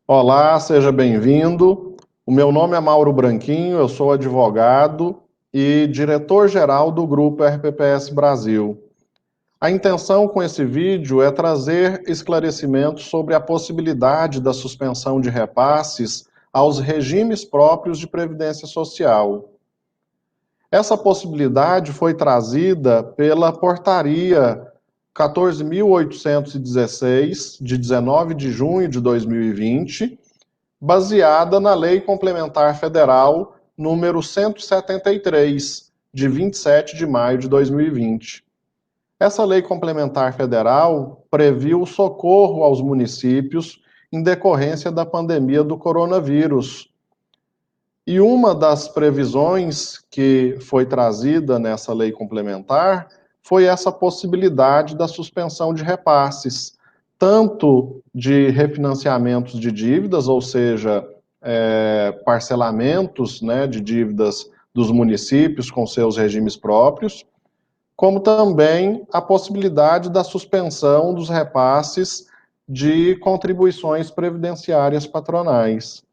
Olá, seja bem-vindo. O meu nome é Mauro Branquinho, eu sou advogado e diretor-geral do Grupo RPPS Brasil. A intenção com esse vídeo é trazer esclarecimentos sobre a possibilidade da suspensão de repasses aos regimes próprios de previdência social. Essa possibilidade foi trazida pela Portaria 14.816, de 19 de junho de 2020, baseada na Lei Complementar Federal número 173, de 27 de maio de 2020. Essa Lei Complementar Federal previu o socorro aos municípios em decorrência da pandemia do coronavírus. E uma das previsões que foi trazida nessa lei complementar foi essa possibilidade da suspensão de repasses, tanto de refinanciamentos de dívidas, ou seja, parcelamentos, né, de dívidas dos municípios com seus regimes próprios, como também a possibilidade da suspensão dos repasses de contribuições previdenciárias patronais.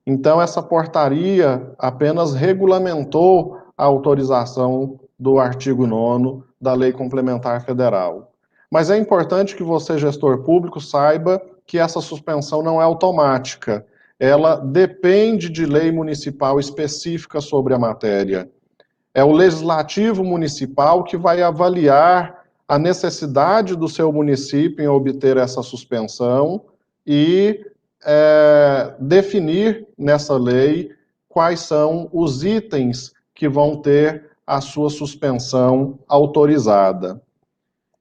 Então, essa portaria apenas regulamentou a autorização do artigo 9º da Lei Complementar Federal. Mas é importante que você, gestor público, saiba que essa suspensão não é automática. Ela depende de lei municipal específica sobre a matéria. É o legislativo municipal que vai avaliar a necessidade do seu município em obter essa suspensão e definir nessa lei quais são os itens que vão ter a sua suspensão autorizada.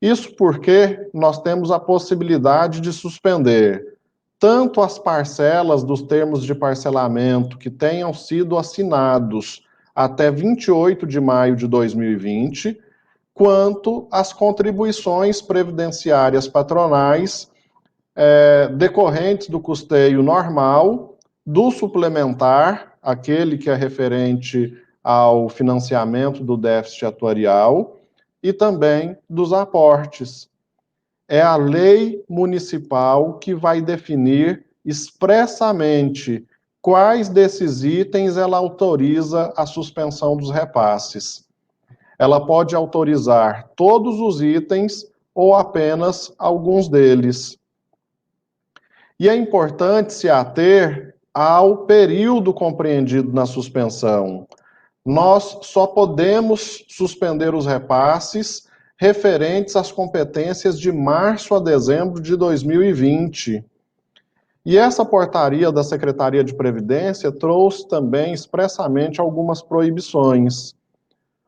Isso porque nós temos a possibilidade de suspender tanto as parcelas dos termos de parcelamento que tenham sido assinados até 28 de maio de 2020, quanto as contribuições previdenciárias patronais decorrentes do custeio normal, do suplementar, aquele que é referente ao financiamento do déficit atuarial, e também dos aportes. É a lei municipal que vai definir expressamente quais desses itens ela autoriza a suspensão dos repasses. Ela pode autorizar todos os itens ou apenas alguns deles. E é importante se ater ao período compreendido na suspensão. Nós só podemos suspender os repasses referentes às competências de março a dezembro de 2020. E essa portaria da Secretaria de Previdência trouxe também expressamente algumas proibições.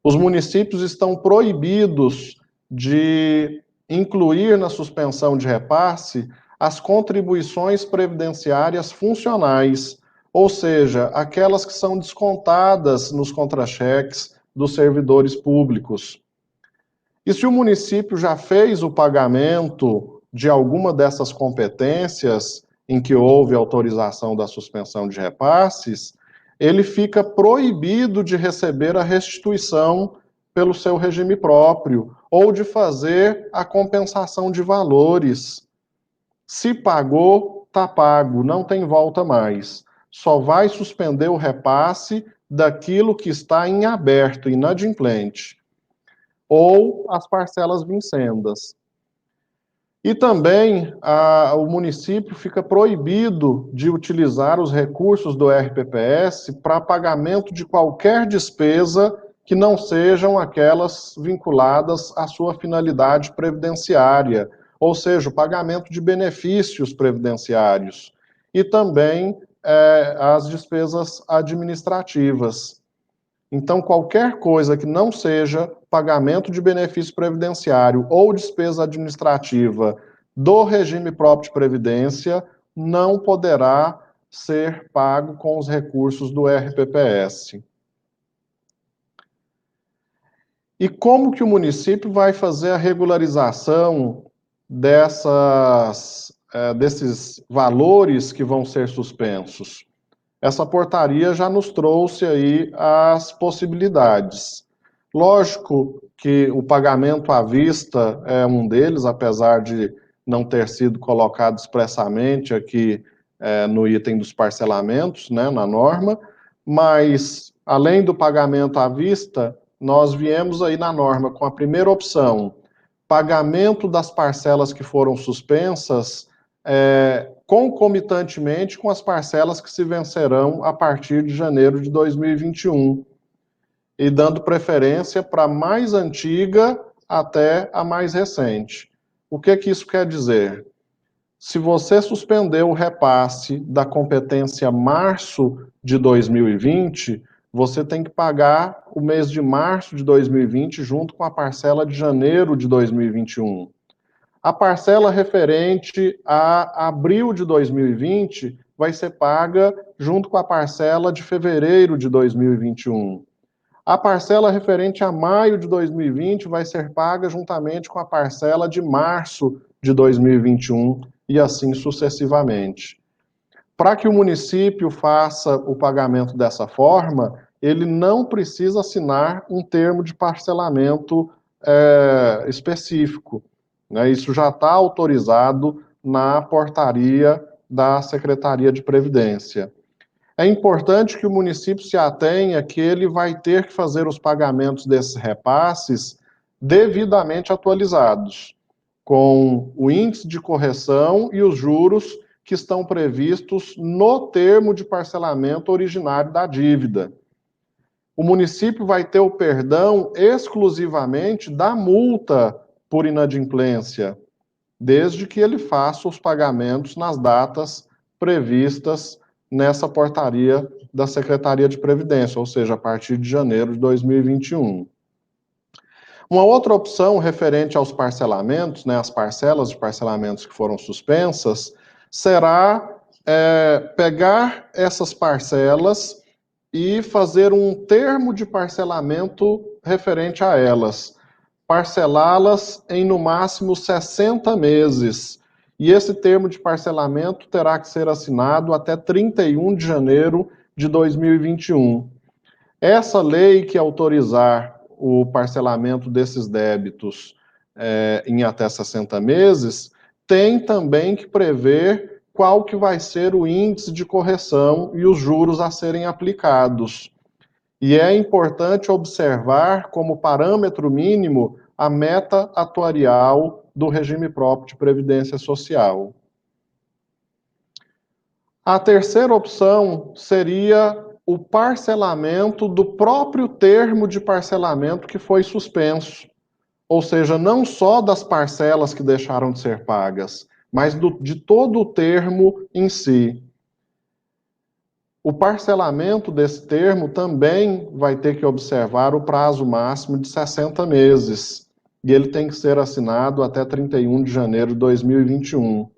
Os municípios estão proibidos de incluir na suspensão de repasse as contribuições previdenciárias funcionais, ou seja, aquelas que são descontadas nos contra-cheques dos servidores públicos. E se o município já fez o pagamento de alguma dessas competências em que houve autorização da suspensão de repasses, ele fica proibido de receber a restituição pelo seu regime próprio ou de fazer a compensação de valores. Se pagou, está pago, não tem volta mais. Só vai suspender o repasse daquilo que está em aberto, inadimplente, ou as parcelas vincendas. E também o município fica proibido de utilizar os recursos do RPPS para pagamento de qualquer despesa que não sejam aquelas vinculadas à sua finalidade previdenciária, ou seja, o pagamento de benefícios previdenciários, e também as despesas administrativas. Então, qualquer coisa que não seja pagamento de benefício previdenciário ou despesa administrativa do regime próprio de previdência não poderá ser pago com os recursos do RPPS. E como que o município vai fazer a regularização desses valores que vão ser suspensos? Essa portaria já nos trouxe aí as possibilidades. Lógico que o pagamento à vista é um deles, apesar de não ter sido colocado expressamente aqui no item dos parcelamentos, né, na norma, mas, além do pagamento à vista, nós viemos aí na norma com a primeira opção, pagamento das parcelas que foram suspensas, concomitantemente com as parcelas que se vencerão a partir de janeiro de 2021, e dando preferência para a mais antiga até a mais recente. O que isso quer dizer? Se você suspendeu o repasse da competência março de 2020, você tem que pagar o mês de março de 2020 junto com a parcela de janeiro de 2021. A parcela referente a abril de 2020 vai ser paga junto com a parcela de fevereiro de 2021. A parcela referente a maio de 2020 vai ser paga juntamente com a parcela de março de 2021 e assim sucessivamente. Para que o município faça o pagamento dessa forma, ele não precisa assinar um termo de parcelamento específico, né? Isso já está autorizado na portaria da Secretaria de Previdência. É importante que o município se atenha que ele vai ter que fazer os pagamentos desses repasses devidamente atualizados, com o índice de correção e os juros que estão previstos no termo de parcelamento originário da dívida. O município vai ter o perdão exclusivamente da multa por inadimplência, desde que ele faça os pagamentos nas datas previstas nessa portaria da Secretaria de Previdência, ou seja, a partir de janeiro de 2021. Uma outra opção referente aos parcelamentos, né, as parcelas de parcelamentos que foram suspensas, será pegar essas parcelas e fazer um termo de parcelamento referente a elas, parcelá-las em no máximo 60 meses. E esse termo de parcelamento terá que ser assinado até 31 de janeiro de 2021. Essa lei que autorizar o parcelamento desses débitos em até 60 meses, tem também que prever qual que vai ser o índice de correção e os juros a serem aplicados. E é importante observar como parâmetro mínimo a meta atuarial do regime próprio de previdência social. A terceira opção seria o parcelamento do próprio termo de parcelamento que foi suspenso, ou seja, não só das parcelas que deixaram de ser pagas, mas de todo o termo em si. O parcelamento desse termo também vai ter que observar o prazo máximo de 60 meses, e ele tem que ser assinado até 31 de janeiro de 2021.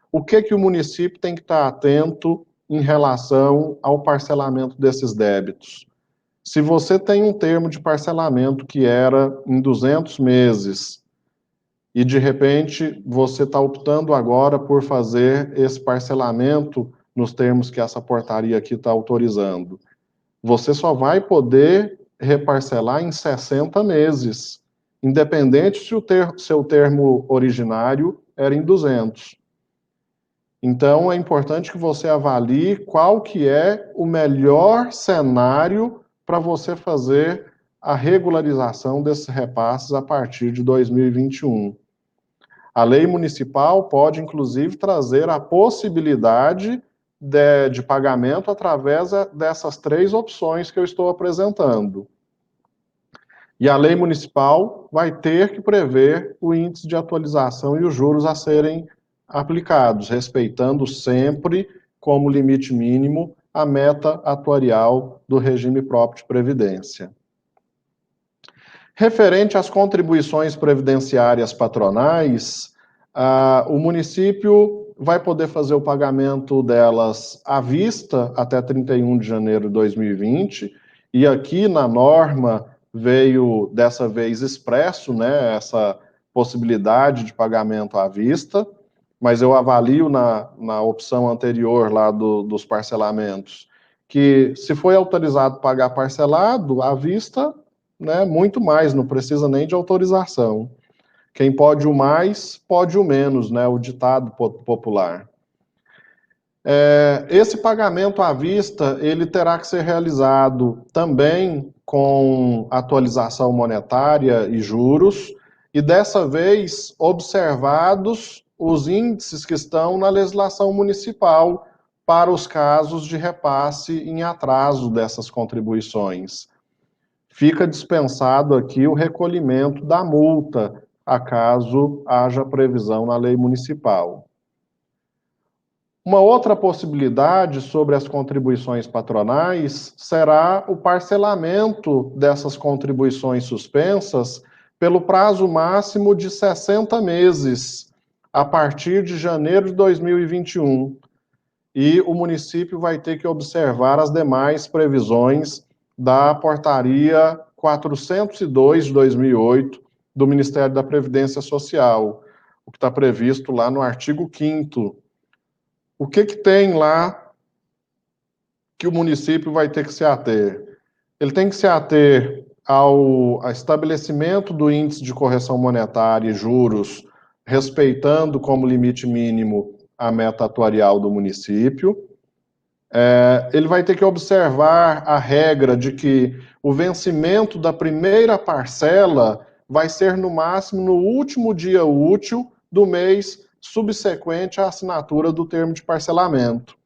O que o município tem que estar atento em relação ao parcelamento desses débitos? Se você tem um termo de parcelamento que era em 200 meses, e de repente você está optando agora por fazer esse parcelamento nos termos que essa portaria aqui está autorizando, você só vai poder reparcelar em 60 meses, independente se o seu termo originário era em 200. Então, é importante que você avalie qual que é o melhor cenário para você fazer a regularização desses repasses a partir de 2021. A lei municipal pode, inclusive, trazer a possibilidade de pagamento através dessas três opções que eu estou apresentando. E a lei municipal vai ter que prever o índice de atualização e os juros a serem aplicados, respeitando sempre, como limite mínimo, a meta atuarial do regime próprio de previdência. Referente às contribuições previdenciárias patronais, o município vai poder fazer o pagamento delas à vista até 31 de janeiro de 2020, e aqui na norma veio, dessa vez, expresso, né, essa possibilidade de pagamento à vista, mas eu avalio na opção anterior lá dos parcelamentos, que se foi autorizado pagar parcelado, à vista, né, muito mais, não precisa nem de autorização. Quem pode o mais, pode o menos, né? O ditado popular. Esse pagamento à vista, ele terá que ser realizado também com atualização monetária e juros, e dessa vez observados os índices que estão na legislação municipal para os casos de repasse em atraso dessas contribuições. Fica dispensado aqui o recolhimento da multa, acaso haja previsão na lei municipal. Uma outra possibilidade sobre as contribuições patronais será o parcelamento dessas contribuições suspensas pelo prazo máximo de 60 meses, a partir de janeiro de 2021. E o município vai ter que observar as demais previsões da Portaria 402 de 2008 do Ministério da Previdência Social, o que está previsto lá no artigo 5º. O que tem lá que o município vai ter que se ater? Ele tem que se ater ao estabelecimento do índice de correção monetária e juros, respeitando como limite mínimo a meta atuarial do município. Ele vai ter que observar a regra de que o vencimento da primeira parcela vai ser no máximo no último dia útil do mês subsequente à assinatura do termo de parcelamento.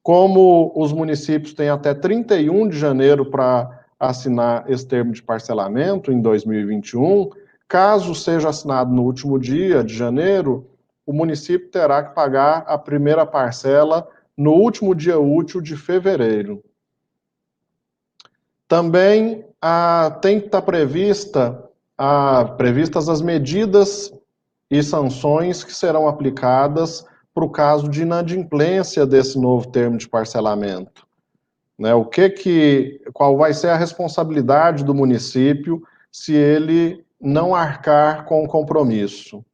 Como os municípios têm até 31 de janeiro para assinar esse termo de parcelamento em 2021, caso seja assinado no último dia de janeiro, o município terá que pagar a primeira parcela no último dia útil de fevereiro. Também tem que estar previstas as medidas e sanções que serão aplicadas para o caso de inadimplência desse novo termo de parcelamento. Né? Qual vai ser a responsabilidade do município se ele não arcar com o compromisso?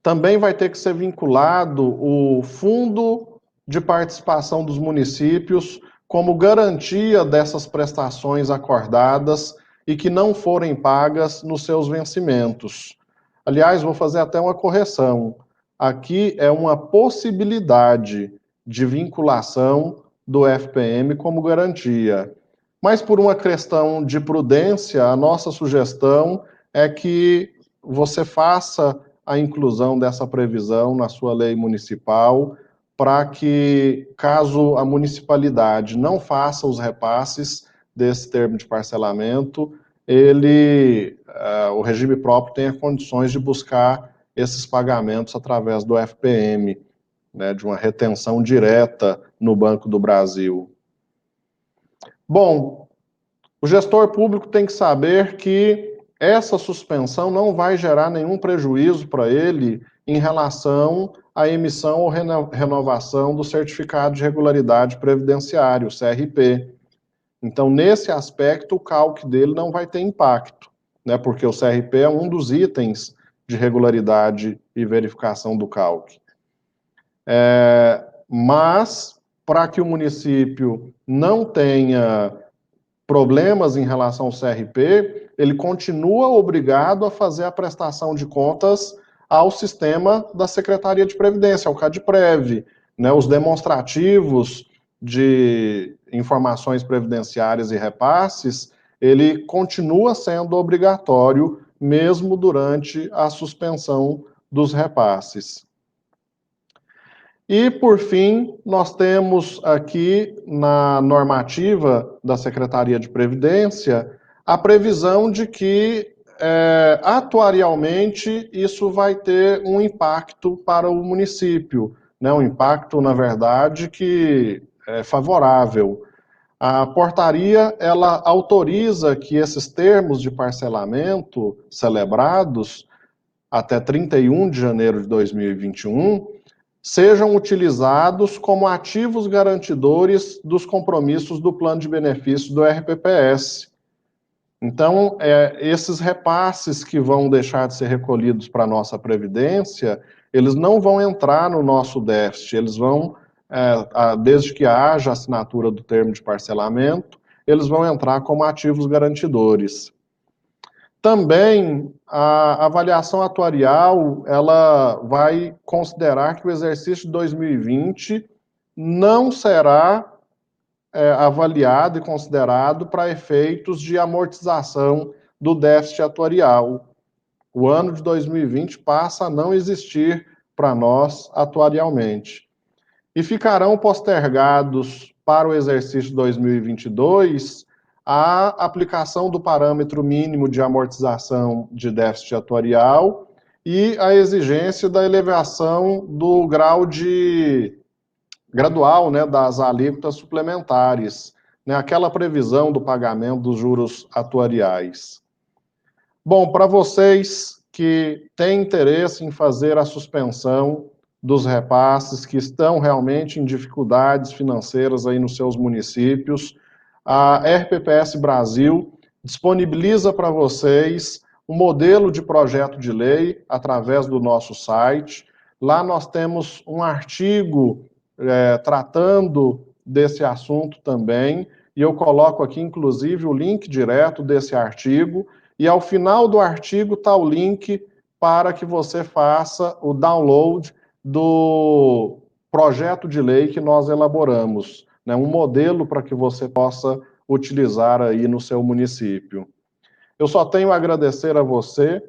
Também vai ter que ser vinculado o fundo de participação dos municípios como garantia dessas prestações acordadas e que não forem pagas nos seus vencimentos. Aliás, vou fazer até uma correção. Aqui é uma possibilidade de vinculação do FPM como garantia. Mas por uma questão de prudência, a nossa sugestão é que você faça a inclusão dessa previsão na sua lei municipal, para que, caso a municipalidade não faça os repasses desse termo de parcelamento, o regime próprio tenha condições de buscar esses pagamentos através do FPM, né, de uma retenção direta no Banco do Brasil. Bom, o gestor público tem que saber que essa suspensão não vai gerar nenhum prejuízo para ele em relação à emissão ou renovação do Certificado de Regularidade Previdenciário, CRP. Então, nesse aspecto, o CALC dele não vai ter impacto, né, porque o CRP é um dos itens de regularidade e verificação do CALC. Mas, para que o município não tenha problemas em relação ao CRP, ele continua obrigado a fazer a prestação de contas ao sistema da Secretaria de Previdência, ao CADPREV, né, os demonstrativos de informações previdenciárias e repasses, ele continua sendo obrigatório mesmo durante a suspensão dos repasses. E, por fim, nós temos aqui na normativa da Secretaria de Previdência a previsão de que, atuarialmente, isso vai ter um impacto para o município, né? Um impacto, na verdade, que é favorável. A portaria, ela autoriza que esses termos de parcelamento celebrados até 31 de janeiro de 2021 sejam utilizados como ativos garantidores dos compromissos do plano de benefícios do RPPS. Então, esses repasses que vão deixar de ser recolhidos para a nossa Previdência, eles não vão entrar no nosso déficit, eles vão, desde que haja assinatura do termo de parcelamento, eles vão entrar como ativos garantidores. Também a avaliação atuarial, ela vai considerar que o exercício de 2020 não será avaliado e considerado para efeitos de amortização do déficit atuarial. O ano de 2020 passa a não existir para nós atuarialmente. E ficarão postergados para o exercício 2022 a aplicação do parâmetro mínimo de amortização de déficit atuarial e a exigência da elevação do grau de gradual, né, das alíquotas suplementares, né, aquela previsão do pagamento dos juros atuariais. Bom, para vocês que têm interesse em fazer a suspensão dos repasses, que estão realmente em dificuldades financeiras aí nos seus municípios, a RPPS Brasil disponibiliza para vocês um modelo de projeto de lei através do nosso site. Lá nós temos um artigo tratando desse assunto também, e eu coloco aqui, inclusive, o link direto desse artigo, e ao final do artigo está o link para que você faça o download do projeto de lei que nós elaboramos, né, um modelo para que você possa utilizar aí no seu município. Eu só tenho a agradecer a você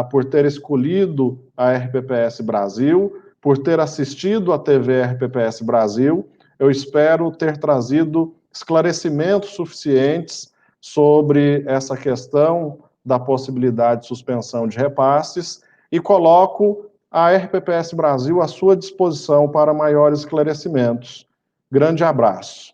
por ter escolhido a RPPS Brasil, por ter assistido a TV RPPS Brasil. Eu espero ter trazido esclarecimentos suficientes sobre essa questão da possibilidade de suspensão de repasses e coloco a RPPS Brasil à sua disposição para maiores esclarecimentos. Grande abraço.